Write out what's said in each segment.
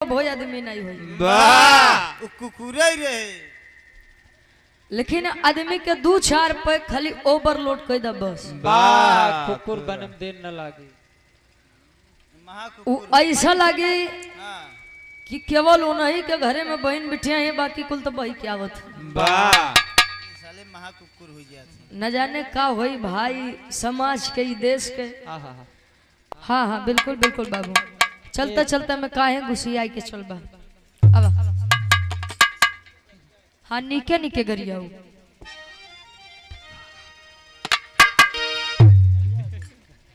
भोज आदमी नहीं होई वाह कुकुरे रे। लेकिन आदमी के 2-4 पे खाली ओवरलोड कर द बस। वाह कुकुर बनम देन न लागे। वो ऐसा लगे कि केवल उन्हीं के घरे में बहन बिटिया है, बाकी कुल तो बही क्या आवत। वाह साले महा कुकुर हो जाते। न जाने का होई भाई समाज के देश के। हाँ हाँ बिल्कुल बिल्कुल बाबू। चलता चलता मैं काहे घुसिया के चलबा। अब हाँ निके निके गरियाऊ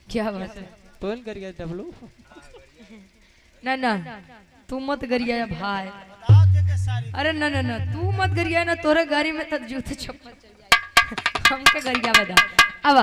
क्या बात है। तोल गरिया डबलू ना ना तू मत गरिया भाई। अरे ना ना ना तू मत गरिया ना, तोरे गाड़ी में तो जूते चप्पल चल जाए। हमके गरिया बता अब।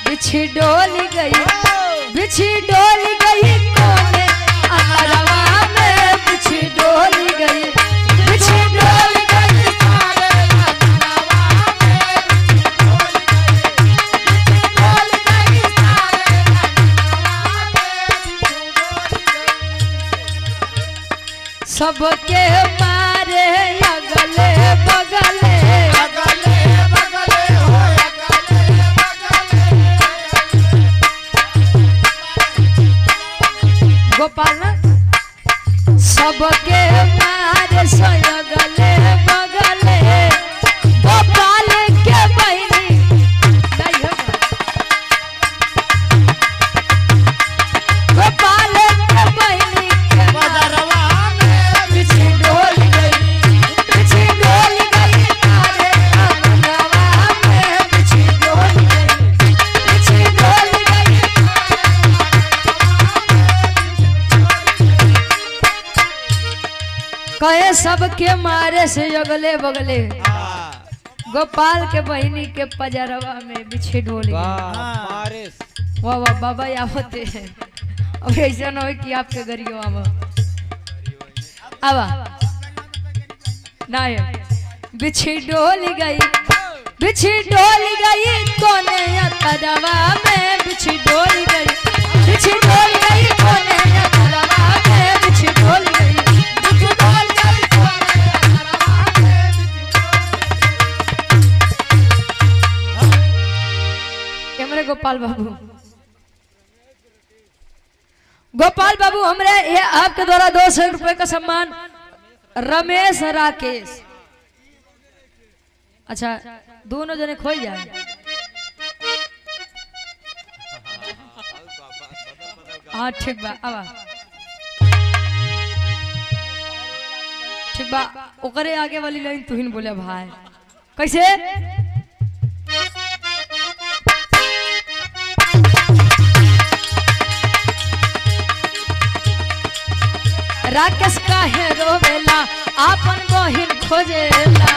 बिछी डोली गई कोने अमरवा में। बिछी डोली गई सबके मारे अगले बगले गोपाल ना सबके मारे सगले बगले गोपाल के बहनी नहीं होगा। गोपाल के बहनी के बदरवा में बिछी डोल गई तारे अमरवा में। बिछी डोल गई कहे सबके मारे से अगले बगले गोपाल के बहनी के पजरवा में बिछे डोल। वाह वाह बाबा आवते हैं। अब ऐसा न हो कि आपके गरियो आवा नहीं। बिछी डोल गई कोने पजरवा में। बिछी डोल गई कोने पजरवा में। बिछी डोल गई गोपाल बाबू हमरे ये आपके द्वारा 200 रुपए का सम्मान रमेश राकेश। अच्छा दोनों जने खोई जाए। हाँ ठीक बा आवा ठीक बा। ओकरे आगे वाली लाइन तू ही बोले भाई कैसे। राकेश काहे रोवेला आपन बहिन खोजेला।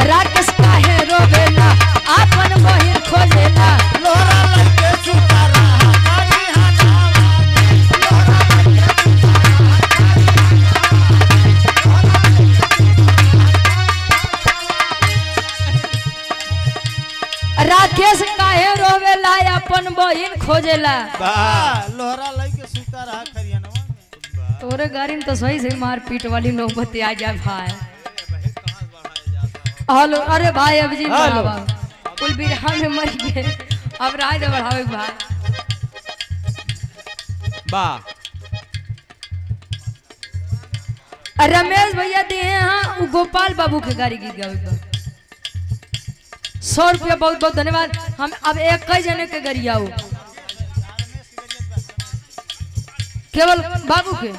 राकेश काहे रोवेला आपन बहिन खोजेला। लोरा लगे छुटा रहा करी राकेश काहे रोवेला अपन बहिन खोजेला। लोहरा लगे सुता रहा खरियानवा में। तोरे गाड़ी में तो सही से मारपीट वाली नौबत आ जाए भाई। हेलो अरे भाई अब जी कुल बिरहा में मर गए अब राय दे बढ़ावे भाई। वाह रमेश भैया दिए हैं गोपाल बाबू के गाड़ी गीत गावे 100 रुपया बहुत बहुत धन्यवाद। हम अब एक कई जने के गरियाऊ केवल बाबू के।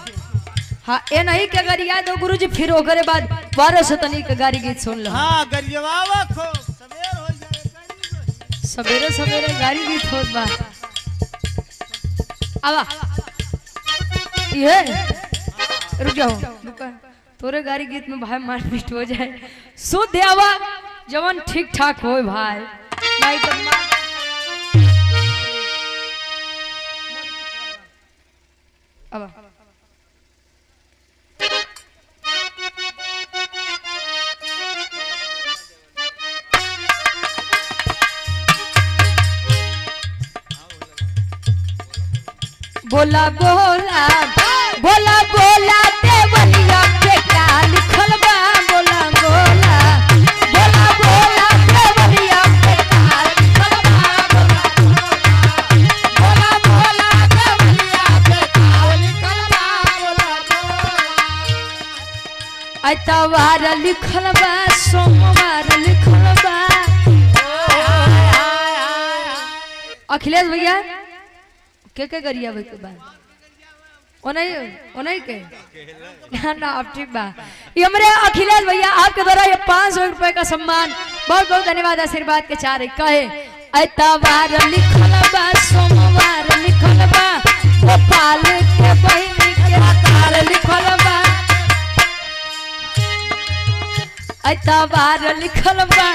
हाँ ए नहीं के गरिया दो गुरुजी फिर ओकरे बाद 1200 तनी के गाड़ी गीत सुन लो। हाँ गरियावा खो सवेर हो जाए सवेरे सवेरे गाड़ी गीत होत बा। आवा ये रुक जाओ रुका तोरे गाड़ी गीत में भाई मारपीट हो जाए शुद्ध आवा जवन ठीक ठाक हो भाई नहीं तो आवा बोला बोला बोला बोला देवलिया पे क्या लिखल बा बोला बोला बोला बोला देवलिया पे क्या लिखल बा बोला बोला देवलिया पे क्या लिखल बा बोला आइतवार लिखल बा सोमवार लिखल बा अखिलेश भैया के गरिया भाई के बाद ओनई के ना अब ठीक बा ये हमरे अखिलेश भैया आपके द्वारा ये 500 रुपए का सम्मान बहुत बहुत धन्यवाद आशीर्वाद के चार कहे ऐतवार लिखल बा सोमवार लिखल बा गोपाल के बहिनी के तार लिखल बा ऐतवार लिखल बा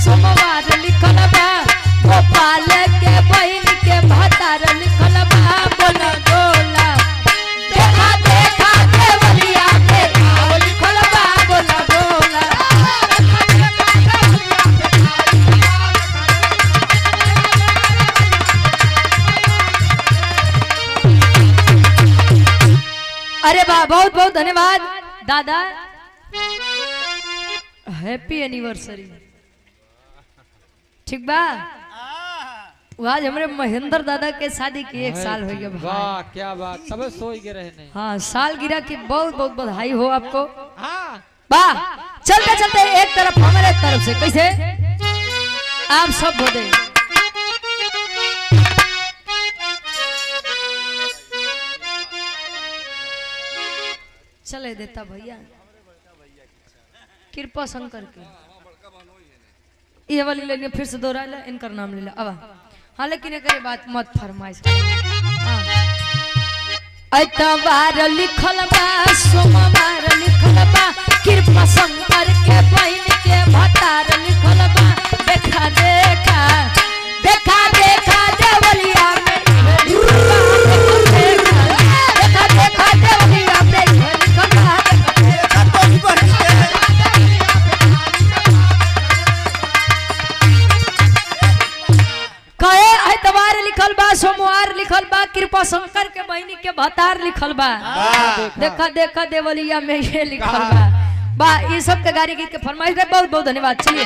सोमवार लिखल बा गोपाल के बहिनी के भतार लिखल बा बोला बोला देखा देखा देवलिया पे क्या लिखल बा बोला बोला अरे वाह बहुत बहुत धन्यवाद दादा हैप्पी एनिवर्सरी ठीक बा आज हमारे महेंद्र दादा के शादी की 1 साल हो गया वाह क्या बात सब सोई के रहे नहीं हाँ सालगिरह की बहुत बहुत बधाई हो आपको हाँ वाह चलते चलते एक तरफ हमारे एक तरफ से कैसे आप सब हो दे चले देता भैया कृपा शंकर के ये वाली ले लिया फिर से दोहरा ले इनका नाम ले ला अब हाँ लेकिन एक बात मत फरमाइश ऐतवार लिखल बा सोमवार लिखल बा कृपा शंकर के बहिन के भतार लिखल बा देखा देखा देखा देखा देवलिया में देखा देखा देवलिया में लिखल बा कहे ऐतवार लिखल बा सोमवार लिखल बा कृपा शंकर के बहिनी के भतार लिखल बा देखा देखा देवलिया में ये लिखल बा ये सब के गाड़ी गीत के फरमाइश है बहुत बहुत धन्यवाद चलिए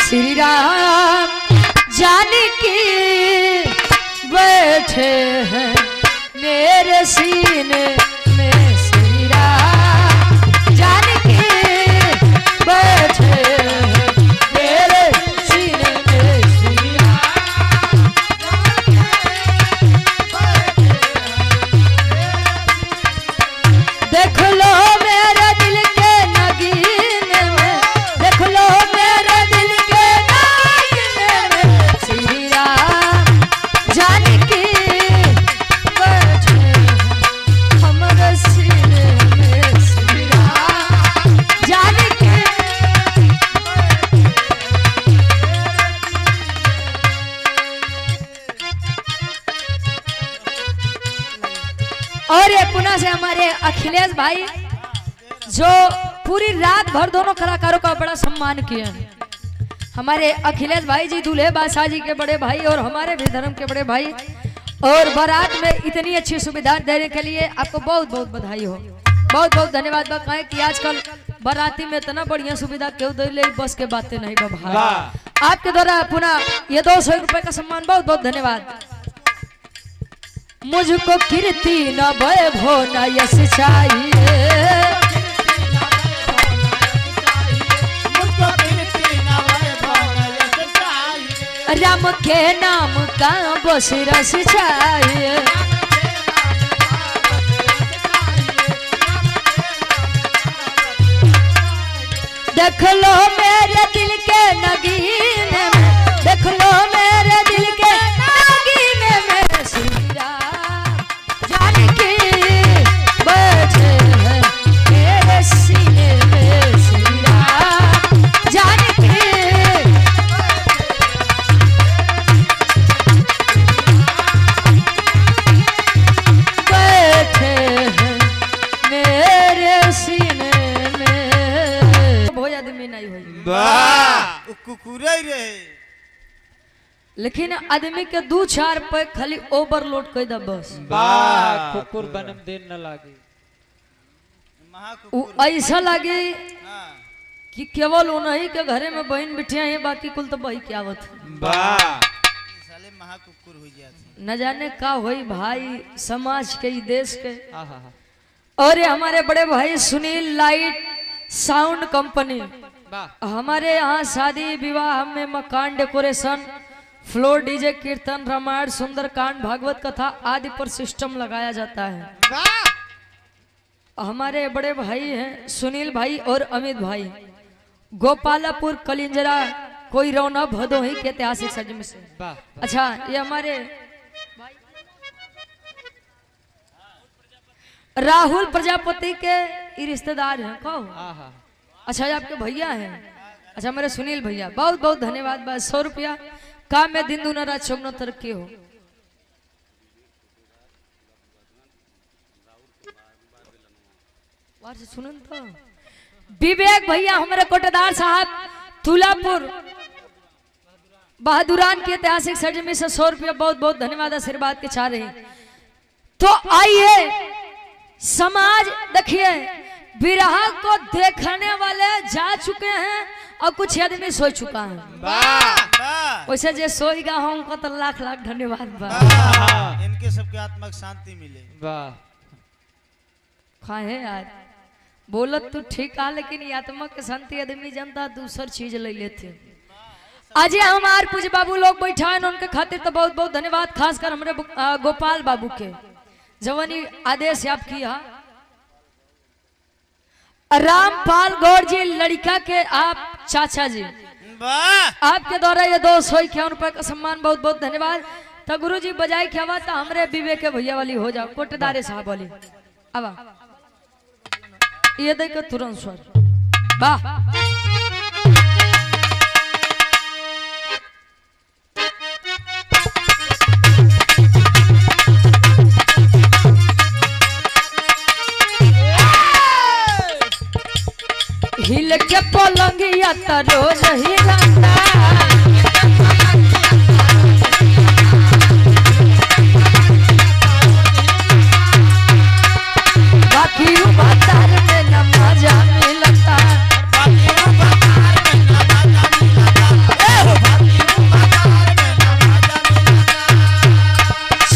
श्री राम जानकी बैठे हैं मेरे सीने में श्री राम जानकी बैठे हैं मेरे सीने में श्री देख लो मेरे दिल के नगीन में देख लो मेरे दिल के नगीन में श्री राम जानकी बैठे हमारे सीने में श्री राम जानकी और ये पुनः से हमारे अखिलेश भाई जो पूरी रात भर दोनों कलाकारों का बड़ा सम्मान किए हमारे अखिलेश भाई जी दूल्हे बादशाह जी के बड़े भाई और हमारे भी धर्म के बड़े भाई और बारात में इतनी अच्छी सुविधा देने के लिए आपको बहुत बहुत बधाई हो बहुत बहुत धन्यवाद बा कहें कि आजकल बाराती में इतना बढ़िया सुविधा क्यों दे ले बस के बातें नहीं बा भाई आपके द्वारा पुनः ये 200 रुपए का सम्मान बहुत बहुत धन्यवाद मुझको कीर्ति न वैभव न यश चाहिए राम के नाम का बस रस चाहिए देख लो मेरे दिल के नगीन में देख लो मेरे दिल के नगीन में श्री राम लेकिन आदमी के 2-4 पैक खाली ओवरलोड कर दा बस। वाह कुकुर बनम देर न लागे। वो ऐसा लगे हाँ। कि केवल उन्हीं के घरे में बहन बिटिया है, बाकी कुल तो बही क्या आवत। वाह साले महाकुकुर हो जाते। न जाने का होई भाई समाज के ई देश के। आहा और ये हमारे बड़े भाई सुनील लाइट साउंड कंपनी, वाह हमारे यहाँ शादी विवाह में मकान डेकोरेशन, फ्लोर डीजे, कीर्तन, रामायण, सुंदरकांड, भागवत कथा आदि पर सिस्टम लगाया जाता है। हमारे बड़े भाई हैं सुनील भाई और अमित भाई, गोपालापुर कलिंजरा कोई रौना भदोही के ऐतिहासिक सजम से। वाह अच्छा ये हमारे राहुल प्रजापति के ये रिश्तेदार हैं कहो। आहा अच्छा ये आपके भैया हैं। अच्छा मेरे सुनील भैया बहुत बहुत धन्यवाद। बस 100 रुपया काम में दिन दूना रात चौगुना तरक्की हो। सुनन तो विवेक भैया हमारे कोटेदार साहब तुलापुर बहादुरान की ऐतिहासिक सरजमी से 100 रुपया बहुत बहुत धन्यवाद आशीर्वाद के चाह रहे हैं। तो आइए समाज देखिए विरह को देखने वाले जा चुके हैं और कुछ आदमी सो चुका है। वाह वैसे जे सोएगा हमको तो लाख लाख धन्यवाद बा। इनके सबके आत्मा को शांति मिले। वाह खाए यार बोलत तो ठीक है, लेकिन ये आत्मा के शांति आदमी जनता दूसर चीज ले लेते। आज हमारे पूज्य बाबू लोग बैठा है उनके खातिर तो बहुत बहुत धन्यवाद, खासकर हमारे गोपाल बाबू के जवानी आदेश आप किया। रामपाल गौर जी लड़का के आप चाचा जी, वाह आपके द्वारा ये 251 रुपए का सम्मान बहुत बहुत धन्यवाद। तो गुरु जी बजाय क्या बात हमरे विवेक के भैया वाली हो जाओ, कोटेदारे साहब वाली अब ये देखो तुरंत स्वर वाह। हिल के पलंगिया त रोज हिलता, बाकी बाजार में न मजा मिलता।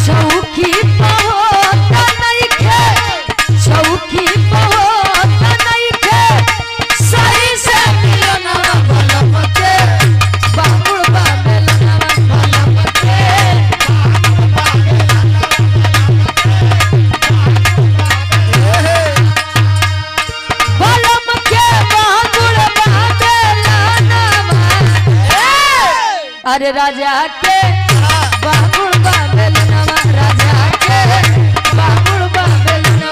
चौकी पहोता नहीं खे, चौकी पहोता नहीं खे, सही से मिलना बलम के, बाबुड़ बाबेलना बलम के। बलम के बाबुड़ बाबेलना अरे राजा के बाबुड़ बाबेलना, राजा के बाबुड़ बाबेलना।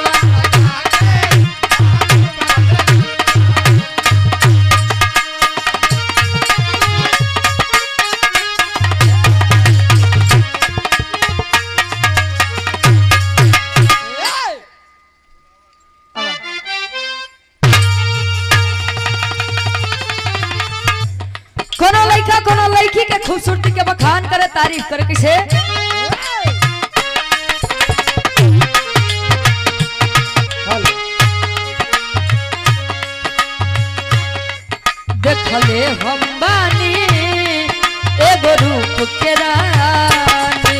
कोनो लड़का कोनो लड़की के खूबसूरती के बखान करे, तारीफ करे किसे देखले हम बानी एगो रूप के रानी।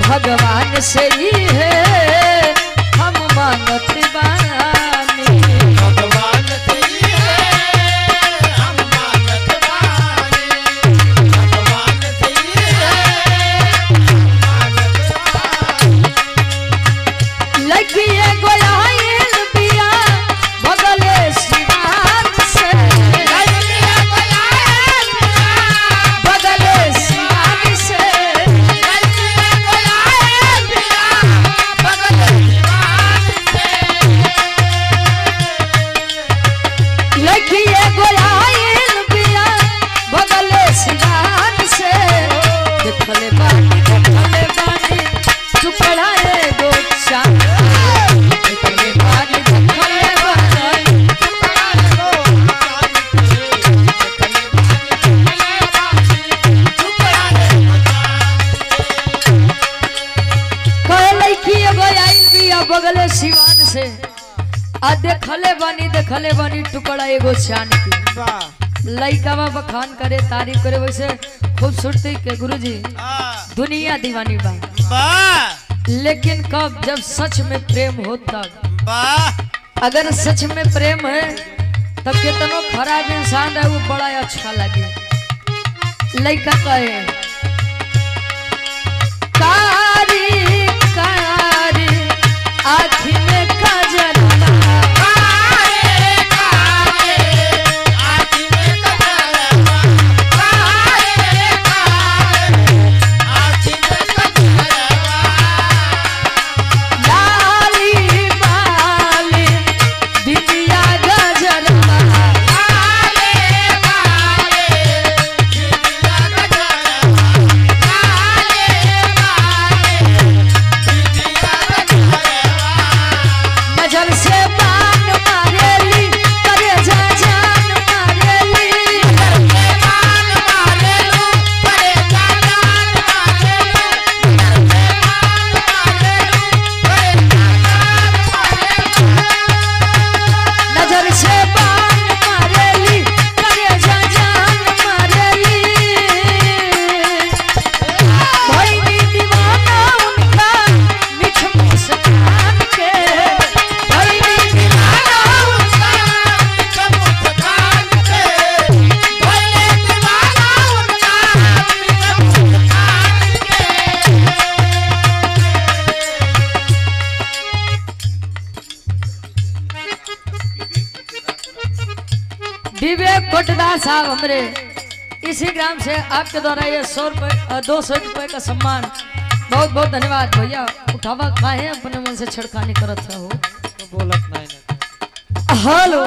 भगवान से ही है हम देखले बानी टुकड़ा एगो चांद के वाह लइकावा बखान करे तारीफ करे वैसे खूबसूरती के गुरुजी दुनिया दीवानी बा वाह लेकिन कब जब सच में प्रेम हो तब वाह अगर सच में प्रेम है तब कितनो खराब इंसान है वो बड़ा अच्छा लगे लइका कहे कारी कारी आँखी में काजल विवेक कोटदार साहब हमरे इसी ग्राम से आपके द्वारा ये 100 रुपए 200 रुपए का सम्मान बहुत बहुत धन्यवाद भैया उठावा काहे अपने मन से छड़खानी करत हो तो बोलत नहीं ना हेलो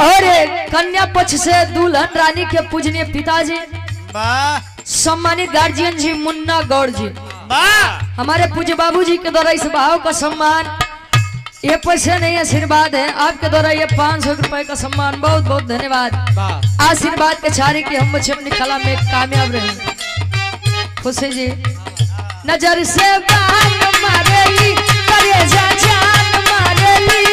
और कन्या पक्ष से दुल्हन रानी के पूजनीय पिताजी वाह सम्मानित गार्जियन जी मुन्ना गौड़ जी वाह हमारे पूज्य बाबूजी के द्वारा इस भाव का सम्मान ये पैसे नहीं आशीर्वाद है आपके द्वारा ये 500 रुपए का सम्मान बहुत बहुत धन्यवाद आशीर्वाद के छारी की हम बच्चे अपनी कला में कामयाब रहे खुशी जी नजर से बान मारेली कलेजा जान मारेली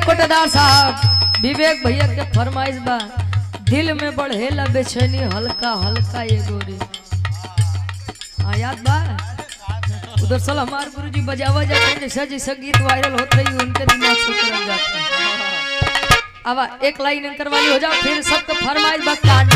कोटदार साहब विवेक भैया के फरमाइश बा दिल में बढ़ेला बेचैनी हल्का हल्का ये गोरी हाँ याद बा उधर सल हमारे गुरुजी बजावा जाते हैं जैसा जैसा गीत वायरल होते रही उनके दिमाग से उतर जाते हैं अब एक लाइन अंकर वाली हो जाओ फिर सबको फरमाइश बा कान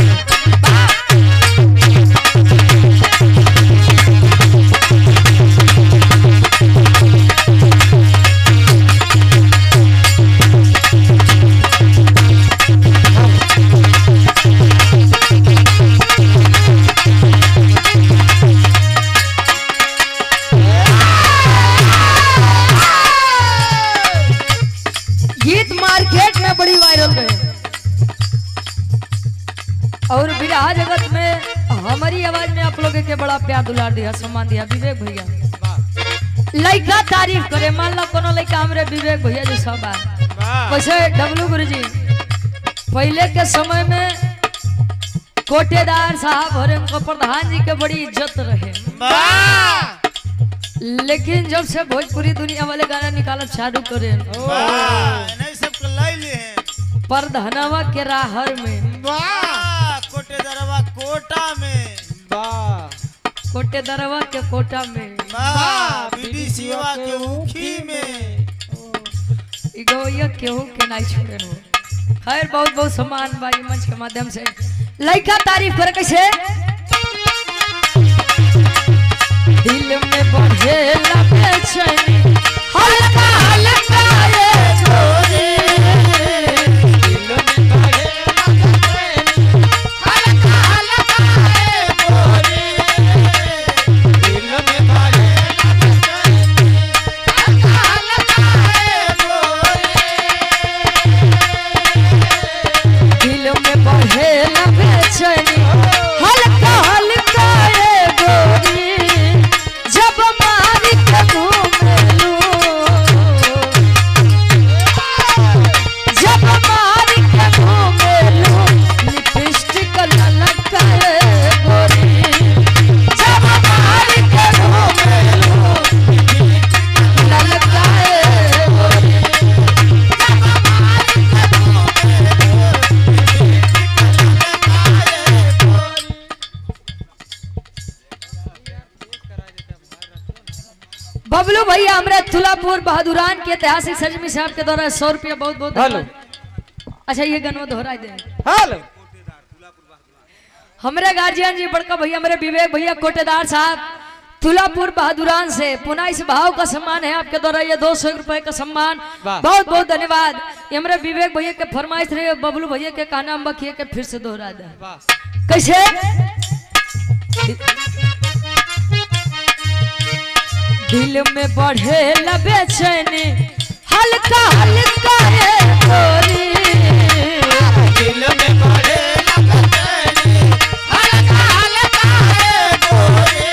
बड़ी वायरल गए और विरहा जगत में हमारी आवाज में आप लोगों के बड़ा प्यार दुलार दिया सम्मान दिया विवेक भैया लइका तारीफ करे मान लो कोनो लइका हमरे विवेक भैया जैसा बा वैसे डब्लू गुरुजी पहले के समय में कोटेदार साहब और उनको प्रधान जी के बड़ी इज्जत रहे लेकिन जब से भोजपुरी दुनिया वाले गाना निकालना चालू करे परधनवा के राहर में कोटे दरवा कोटा में कोटे दरवा के कोटा में बीडी सिवा के उखी में लोहड़िया केहू के नहीं छोड़े हो। खैर बहुत बहुत सम्मान भाई मंच के माध्यम से लड़का तारीफ कर कैसे दिल में बढ़े लगे छनी हल्का हल्का ये गोरी दिल में बढ़े लगे हल्का हल्का ये गोरी दिल में बढ़े लगे हल्का हल्का ये गोरी दिल में बढ़े लगे छनी हल्का हल्का ये गोरी जब मारी के घूमेलू जब मारी के घूमेलू लिपस्टिक ललकाए गोरी जब मारी के घूमेलू ललकाए गोरी जब मारी के घूमेलू बबलू भैया हमारे तुलापुर बहादुरान के ऐतिहासिक सजमी साहब के द्वारा 100 रुपया बहुत बहुत धन्यवाद। अच्छा ये गनवा दोहराई दे हेलो हमारे गार्जियन जी बड़का भैया हमारे विवेक भैया कोटेदार साहब तुलापुर बहादुरान से पुनः इस भाव का सम्मान है आपके द्वारा ये 200 रुपए का सम्मान बहुत बहुत धन्यवाद। ये हमारे विवेक भैया के फरमाइश रहे बबलू भैया के कहना हम बखिए के फिर से दोहरा दे कैसे दिल में बढ़े लबे चैनी हल्का हल्का ये गोरी दिल में बढ़े लबे चैनी हल्का हल्का ये गोरी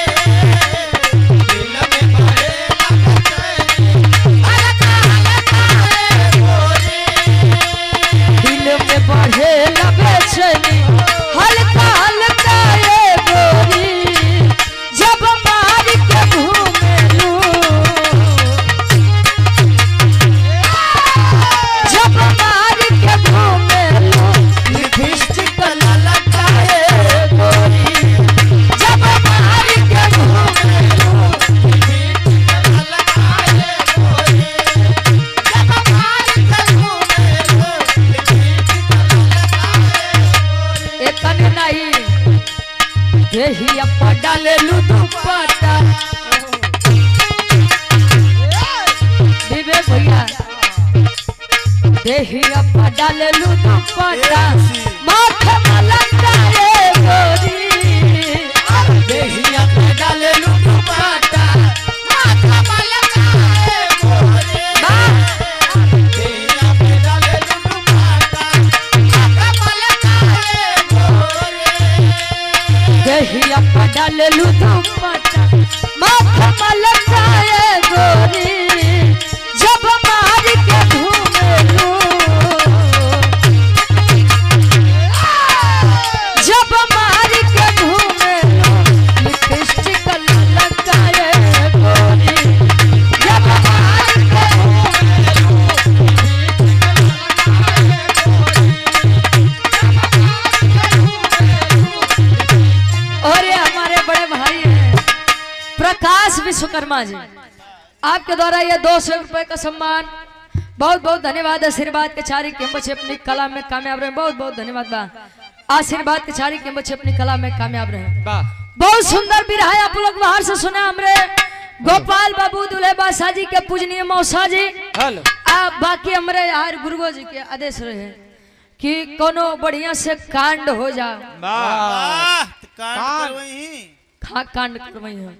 दिल में बढ़े लबे चैनी हल्का हल्का ये गोरी दिल में बढ़े लबे चैनी हल्का हल्का ये गोरी जब मार के घूमेलू जब मार के घूमेलू लिपस्टिक ललकाए गोरी जब मार के घूमेलू लिपस्टिक ललकाए गोरी जब मार के घूमेलू लिपस्टिक ललकाए एक नहीं देही अपा डालेलू दुपट्टा विवेक भैया देही अपा डालेलू दुपट्टा माथे मलंगा रे गोरी देही अपा डालेलू दुपट्टा माथे मलंगा रे गोरी देही अपा डालेलू दुपट्टा माथे मलंगा रे गोरी देही अपा डालेलू दुपट्टा माथे मलंगा रे गोरी जब मार के घूमेलू जब मार के घूमेलू लिपस्टिक ललकाए गोरी जब मार के घूमेलू और ये हमारे बड़े भाई हैं प्रकाश विश्वकर्मा जी आपके द्वारा ये 200 रुपए का सम्मान बहुत बहुत धन्यवाद। आशीर्वाद के चारी के बच्चे अपनी कला में कामयाब रहे बहुत बहुत धन्यवाद बा आशीर्वाद के चारी के बच्चे अपनी कला में कामयाब रहे बहुत सुंदर भी रहा आप लोग बाहर से सुना हमरे गोपाल बाबू दुल्हे बादशाह जी के पूजनीय मौसा जी आप बाकी हमरे यार गुरुगो जी के आदेश रहे कि कोनो बढ़िया से कांड हो जाए वाह कांड करवही कांड करवई है